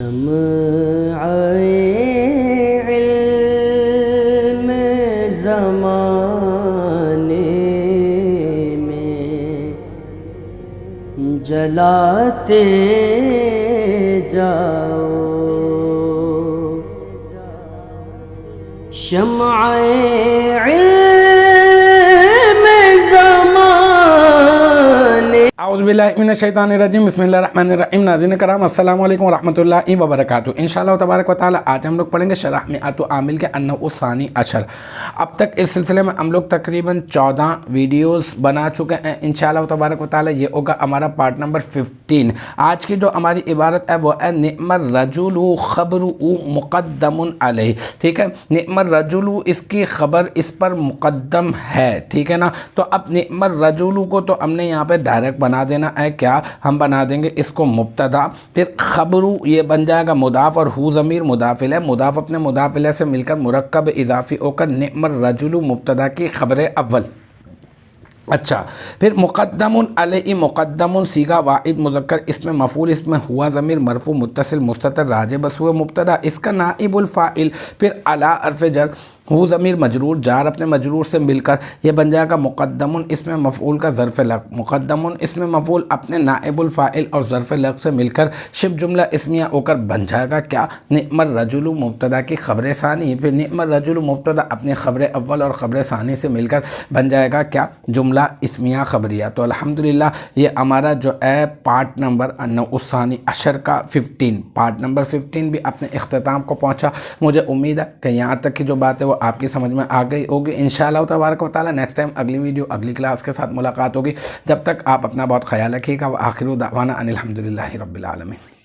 شمع علم زمانے میں جلاتے جاؤ، شمع علم زمانے۔ اعوذ باللہ من الشیطان الرجیم، بسم اللہ الرحمن الرحیم۔ ناظرین کرام السلام علیکم ورحمۃ اللہ وبرکاتہ۔ انشاءاللہ تبارک و تعالی آج ہم لوگ پڑھیں گے شرح مئۃ عامل کے النوع الثانی عشر۔ اب تک اس سلسلے میں ہم لوگ تقریباً 14 ویڈیوز بنا چکے ہیں۔ انشاءاللہ تبارک و تعالی یہ ہوگا ہمارا پارٹ نمبر 15۔ آج کی جو ہماری عبارت ہے وہ ہے نعم الرجل خبر مقدم علیہ، ٹھیک ہے۔ نعم الرجل اس کی خبر اس پر مقدم ہے، ٹھیک ہے نا۔ تو اب نعم الرجل کو تو ہم نے یہاں پہ ڈائریکٹ بنا دینا ہے، کیا ہم بنا دیں گے اس کو مبتدا، پھر خبر یہ بن جائے گا مضاف، اور ہو ضمیر مضاف الیہ، مضاف اپنے مضاف الیہ سے مل کر مرکب اضافی ہو کر نعم الرجل مبتدا کی خبر اول۔ اچھا، پھر مقدم علیہ، مقدم صیغہ واحد مذکر اس میں مفعول، اس میں ہوا ضمیر مرفوع متصل مستتر راجع بس ہوئے مبتدا، اس کا نائب الفاعل، پھر علی حرف جر، ہو ضمیر مجرور، جار اپنے مجرور سے مل کر یہ بن جائے گا مقدم اس میں مفعول کا ظرف لغو، مقدم اس میں مفعول اپنے نائب الفاعل اور ظرف لغو سے مل کر شبہ جملہ اسمیہ ہو کر بن جائے گا کیا، نعم الرجل مبتدا کی خبر ثانی، پھر نعم الرجل مبتدا اپنے خبر اول اور خبر ثانی سے مل کر بن جائے گا کیا، جملہ اسمیہ خبریہ۔ تو الحمدللہ یہ ہمارا جو ہے پارٹ نمبر النوع الثانی عشر کا 15، پارٹ نمبر 15 بھی اپنے اختتام کو پہنچا۔ مجھے امید ہے کہ یہاں تک کی جو بات ہے وہ آپ کی سمجھ میں آ گئی ہوگی۔ انشاءاللہ تبارک و تعالی نیکسٹ ٹائم اگلی ویڈیو اگلی کلاس کے ساتھ ملاقات ہوگی۔ جب تک آپ اپنا بہت خیال رکھیے گا۔ وآخر دعوانا ان الحمدللہ رب العالمین۔